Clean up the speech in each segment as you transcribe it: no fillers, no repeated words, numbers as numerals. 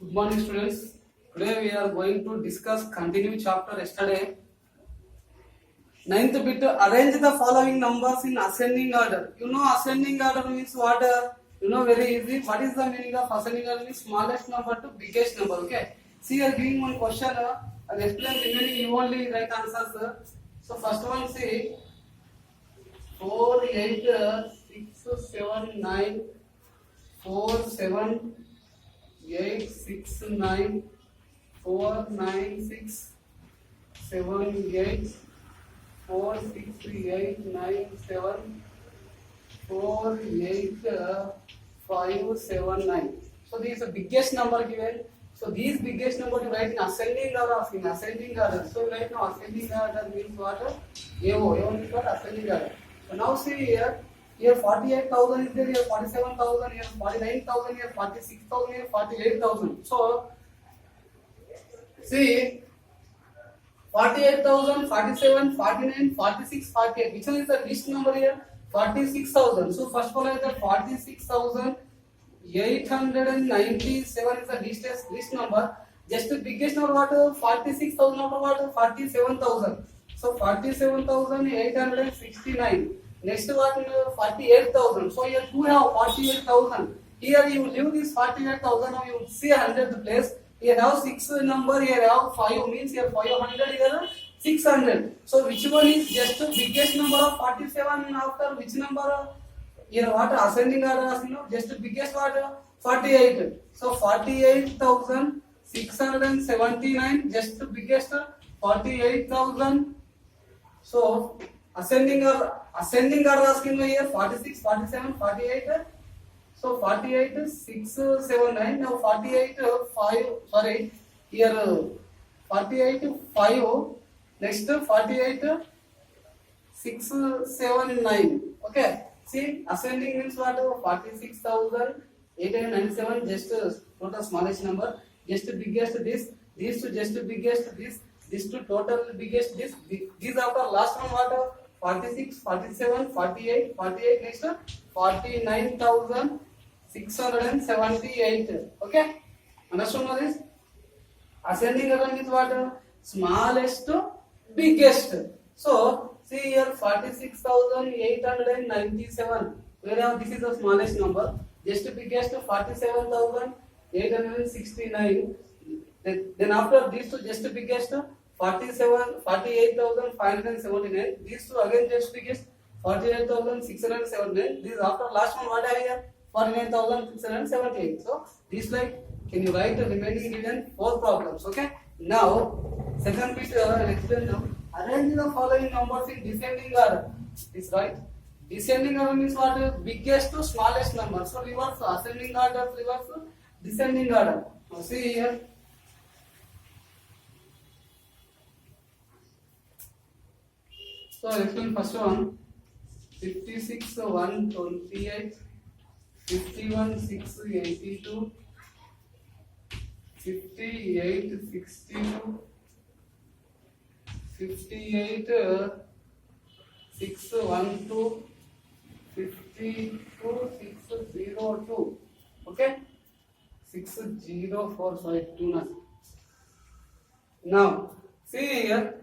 Good morning, students. Today we are going to discuss continue chapter yesterday. Ninth bit, arrange the following numbers in ascending order. You know ascending order means what? You know very easy. What is the meaning of ascending order? Means smallest number to biggest number. Okay. See, you are giving one question. I'll explain remaining. You only write answers. So first one, see 4, 8, 6, 7, 9, 4, 7, 8, 6, 9, 4, 9, 6, 7, 8, 4, 6, 8, 9, 7, 4, 8, 5, 7, 9. So this is the biggest number given. So these biggest number to write in ascending order. In ascending order. So right now ascending order means what? AO. AO means what? Ascending order. So now see here. Here 48,000 is there. Here 47,000. Here 49,000. Here 46,000. Here 48,000. So see 48,000, 47, 49, 46, 48. Which one is the least number here? 46,000. So first one is the 46,897 is the least number. Just the biggest number what? 46,000 number what? 47,000. So 47,869. Next one 48,000. So here you have 48,000. Here you leave this 48,000. Now you see 100th place. Here have 6 number. Here have 5 means here 500. Here 600. So which one is just the biggest number of 47 after which number? Here what ascending order? Just the biggest what? 48. So 48,679. Just the biggest 48,000. So ascending order asking here 46, 47, 48. So 48, 6, 7, 9. Now 48, 5. Sorry, here 48, 5. Next 48, 6, 7, 9. Okay. See, ascending means what? 46,897. Just total smallest number. Just biggest this. These two just biggest this. This two total biggest this. These after last one what? 46, 47, 48, 48. Next 49,678. Okay. Understand what this? Ascending order means what? Smallest to biggest. So see here 46,897. Whereas this is the smallest number. Just biggest 47,869. Then after these two just biggest 48,579. These two again just biggest 48,679. This after last one what are here? 49,678. So this like can you write the remaining given 4 problems? Okay. Now second bit I'll explain now. Arrange the following numbers in descending order. Is right. Descending order means what? Biggest to smallest number. So reverse ascending order, reverse descending order. Now see here. So explain first one. 56, 128, 51, 6, 82, 58, 62, 58, 6, 1, 2, 52, 6, 0, 2. Okay? 6, 0, 4, sorry, 2 not. Now, see here.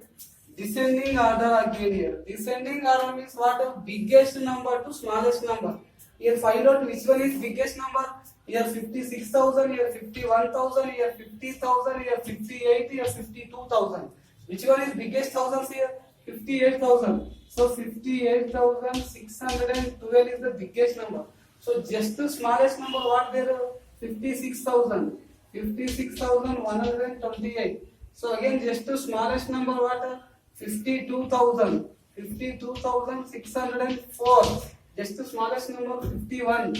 Descending order again here. Descending order means what? Biggest number to smallest number. Here find out which one is biggest number. Here 56,000, here 51,000, here 50,000, here 58, here 52,000. Which one is biggest thousands here? 58,000. So 58,612 is the biggest number. So just the smallest number what there? 56,000. 56,128. So again just the smallest number what? 52,000. 52,604. Just the smallest number 51.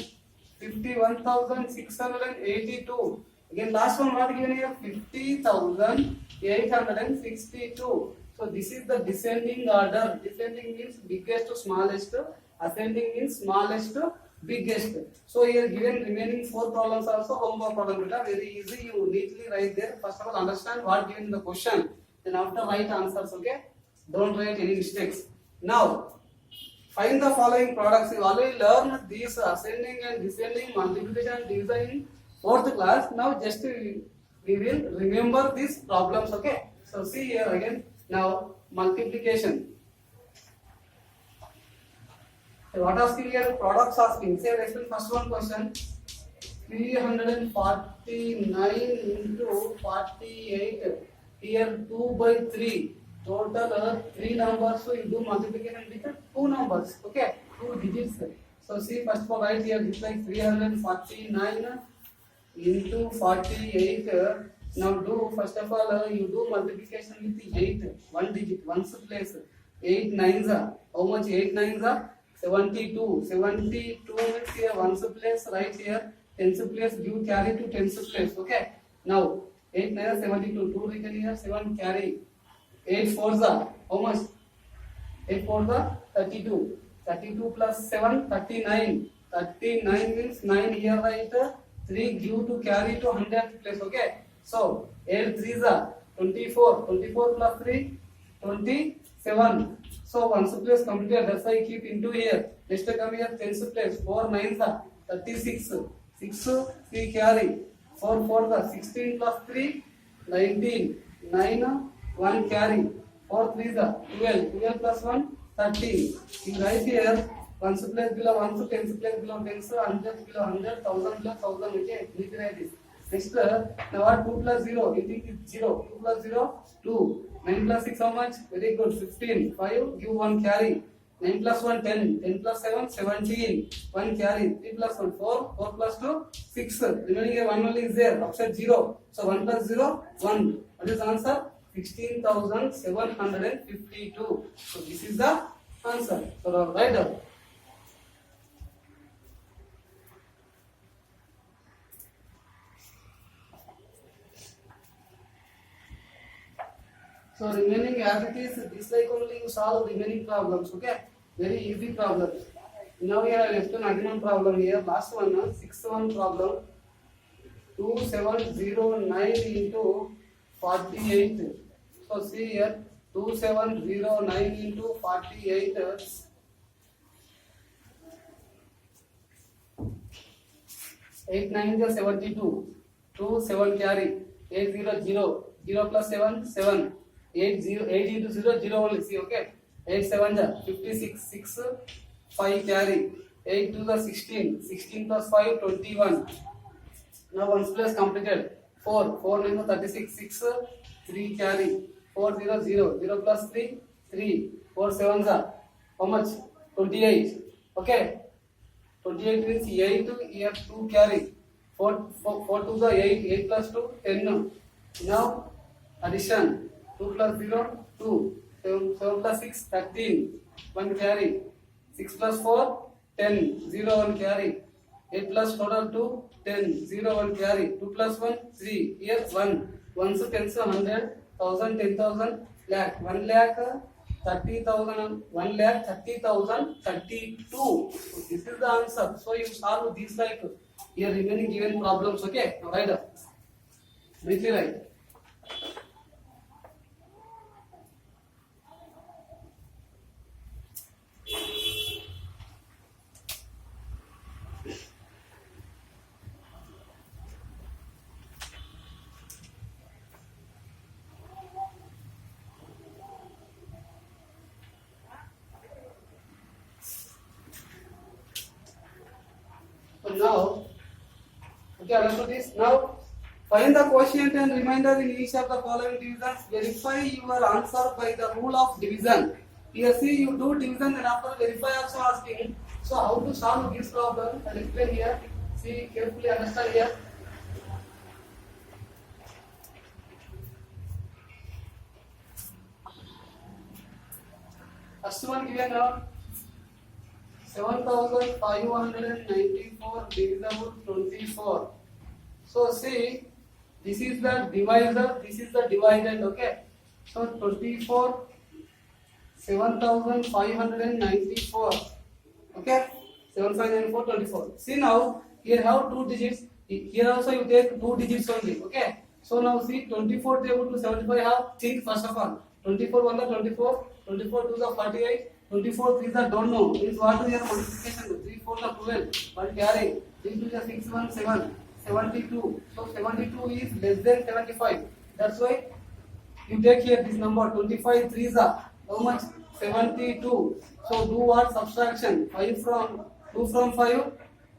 51,682. Again last one what given here? 50,862. So this is the descending order. Descending means biggest to smallest. Ascending means smallest to biggest. So here given remaining 4 problems also homework problem. Very easy. You neatly write there. First of all understand what given in the question. Then after write answers. Okay. Don't write any mistakes. Now find the following products. You already learn these ascending and descending, multiplication and division fourth class. Now just we will remember these problems. Okay. So see here again. Now multiplication. So what asking here? Products asking. Say let's first one question. 349 into 48. Here 2 by 3. Total 3 numbers. So you do multiplication with 2 numbers. Okay. 2 digits. So see first of all right here. It's like 349 into 48. Now do first of all you do multiplication with 8. 1 digit. One's place. 8 nines are. How much 8 nines are? 72. 72 means here one's place right here. Tens place give carry to tens place. Okay. Now 8 9 72. 2 written here. 7 carry. 8 fours are how much? 8 fours are 32. 32 plus 7 39. 39 means 9 here right. 3 give to carry to 100th place. Okay. So 8 threes are 24. 24 plus 3 27. So one's place completed. That's why I keep into here. Next come here tens place. 4 nines are 36. 6 3 carry. 4 4 the 16 plus 3 19. 9 1 carry. 4 3 the 12. 12 plus 1 13. You write here one's place below one's, tens place below tens, 100 below 100, 1000 below 1000. Okay, need to write this. Next now what 2 plus 0? You think it's 0. 2 plus 0 2. 9 plus 6 how much? Very good. 15. 5 give 1 carry. 9 plus 1 10. 10 plus 7 17. 1 carry. 3 plus 1 4. 4 plus 2 6. Remaining here 1 only is there. Upside 0. So 1 plus 0 1. What is the answer? 16,752. So this is the answer. So write down. So remaining as it is, this like only you solve remaining problems. Okay, very easy problems. Now here I left an again problem here. Last one, 6th problem. 2709 into 48. So see here 2709 into 48. 8 9 is 72. 2 7 carry. 8 0 0. 0 plus 7 7. 8 0 8 into 0 0 only. See, okay. 8 7 is 56. 6 5 carry. 8 to the 16. 16 plus 5 21. Now one's place completed. 4 4 9 36. 6 3 carry. 4 0 0. 0 plus 3 3. 4 7 are how much? 28. Okay. 28 means 8 here 2 carry. 4 to the 8. 8 plus 2 10. Now addition. 2 plus 0 2. 7 plus 6 13. 1 carry. 6 plus 4 10. 0 1 carry. 8 plus total 2 10. 0 1 carry. 2 plus 1 3. Here 1. 1 so 10 so 100. 1000 10,000 lakh. 1 lakh 30,000. 1 lakh 30,000 32. So this is the answer. So you solve these like here remaining given problems. Okay. Now write up. Briefly write. So now, okay, understood this. Now, find the quotient and remainder in each of the following divisions. Verify your answer by the rule of division. Here, see, you do division and after verify also asking. So, how to solve this problem? I'll explain here. See, carefully understand here. First one given now. 7,594 divisible 24. So see, this is the divisor, this is the dividend. Okay. So 24, 7,594. Okay. 7,594, 24. See now, here have 2 digits. Here also you take 2 digits only. Okay. So now see, 24 table to 75 have. Think first of all. 24 1 the 24, 24 2 the 48. 24 3 the don't know. Means what is your multiplication? 3 4 the 12. 1 carry. 3 2 the 6 1 7. 72. So 72 is less than 75. That's why you take here this number 25 threes are how much? 72. So do what? Subtraction. 5 from 2 from 5.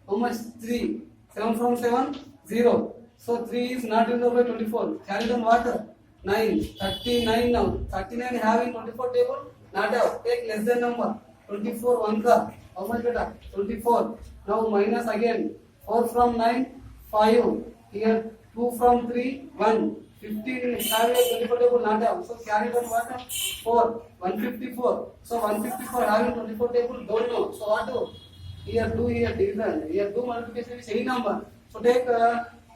How much? 3. 7 from 7? 0. So 3 is not divided by 24. Carry on what? 9. 39 now. 39 have in 24 table? Not have. Take less than number. 24 1 ka. How much beta? 24. Now minus again. 4 from 9? 5. Here 2 from 3? 1. 15 have a 24 table? Not have. So carry on what? 4. 154. So 154 have in 24 table? Don't know. So what do? Here 2, here division. Here 2 multiplication is any number. So take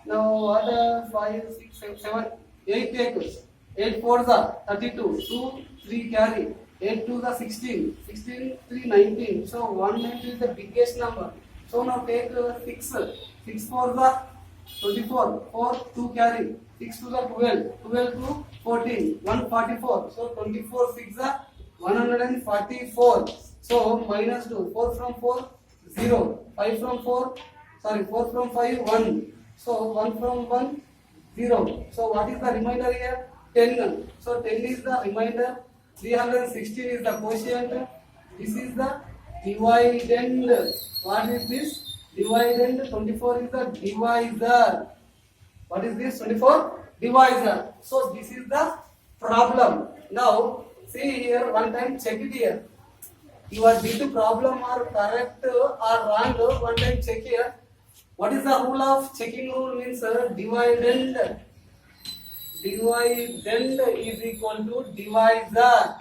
now what 5, 6, 7, 8 take. 8 4s are 32. 2, 3 carry. 8 2 the 16. 16 3 19. So 190 is the biggest number. So now take 6. 6 4s are 24. 4 2 carry. 6 to the 12. 12 to 14. 144. So 24 6 are 144. So minus 2. 4 from 4 0. 5 from 4. Sorry 4 from 5 1. So 1 from 1 0. So what is the remainder here? 10. So 10 is the remainder. 316 is the quotient. This is the dividend. What is this? Dividend. 24 is the divisor. What is this? 24? Divisor. So this is the problem. Now see here one time, check it here. Your D2 problem are correct or wrong. One time check here. What is the rule of checking rule? Means dividend. Dividend is equal to divisor.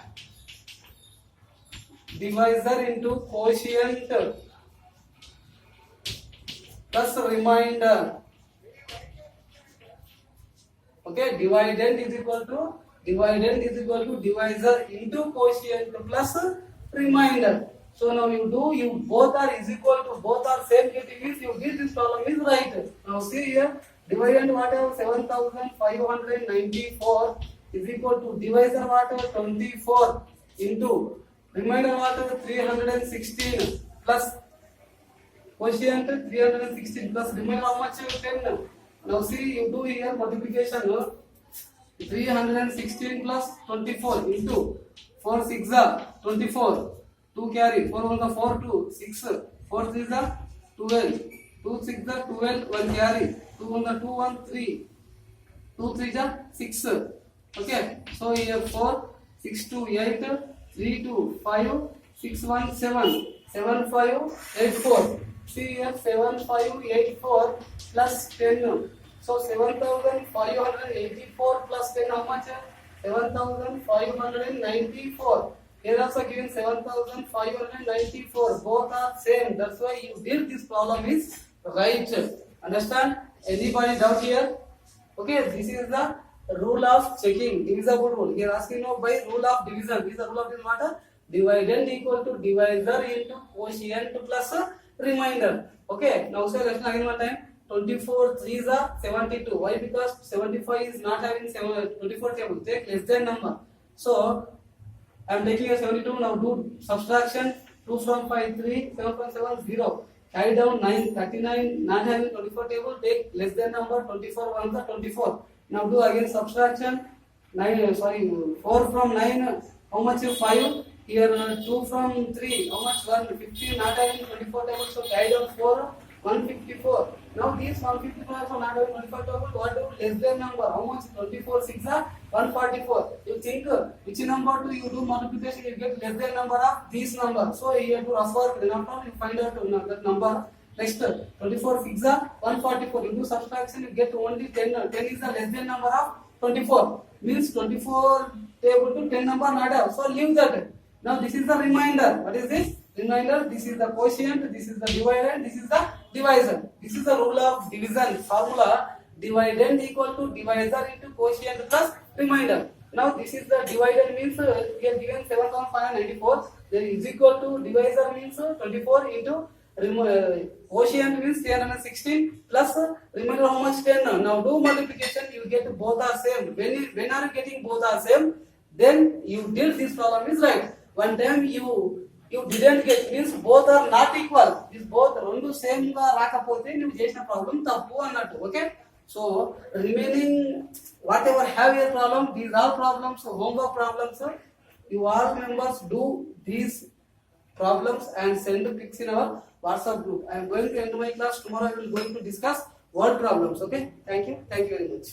Divisor into quotient plus remainder. Okay, dividend is equal to divisor into quotient plus remainder. So now you both are is equal to, both are same getting is, you did this problem is right. Now see here, dividend whatever 7594 is equal to divisor whatever 24 into remainder whatever 316 plus quotient 316 plus remainder how much? 10. Now see, you do here multiplication 316 plus 24 into 4 6 are 24. 2 carry, 4 1 the 4 2, 6, 4 3 the 12, 2 6 the 12, 1 carry, 2 1 the 2 1 3, 2 3 the 6. Okay, so here 4, 6 2 8, 3 2 5, 6 1 7, 7 5 8 4. See here 7 5 8 4 plus 10. So 7584 plus 10 how much? 7594. Here also given 7594. Both are same. That's why you did this problem is right. Understand? Anybody doubt here? Okay, this is the rule of checking. Divisible rule. Here asking now by rule of division. This is the rule of division. What? Dividend equal to divisor into quotient plus remainder. Okay. Now say let's again one time. 24 3s are 72. Why? Because 75 is not having 24 table. Take less than number. So I am taking a 72. Now do subtraction. 2 from 5 3, 7 from 7 0. Carry down 9 39 not having 24 table. Take less than number 24 1 the 24. Now do again subtraction. 4 from 9. How much? 5. Here 2 from 3. How much? 1 15 not having 24 table. So carry down 4 154. Now these 154 also not having 24 table. What do? Less than number. How much? 24 6 are 144. You think which number do you do multiplication? You get less than number of this number. So you have to rough work. Then after you find out that number. Next 24 6 are 144. You do subtraction. You get only 10. 10 is the less than number of 24. Means 24 table to 10 number not have. So leave that. Now this is the remainder. What is this? Remainder. This is the quotient. This is the divider. This is the divisor. This is the rule of division formula. Dividend equal to divisor into quotient plus remainder. Now this is the divider means we are given 7594. Then is equal to divisor means 24 into quotient means 316 plus remainder how much? 10. Now do multiplication. You get both are same. When are you getting both are same? Then you did this problem is right. One time you you didn't get means both are not equal. This both రెండు same గా రాకపోతే నువ్వు చేసిన problem తప్పు అన్నట్టు. Okay, so remaining whatever have your problem, these are problems, homework problems, you all members do these problems and send pics in our WhatsApp group. I am going to end my class tomorrow. I will going to discuss word problems. Okay, thank you very much.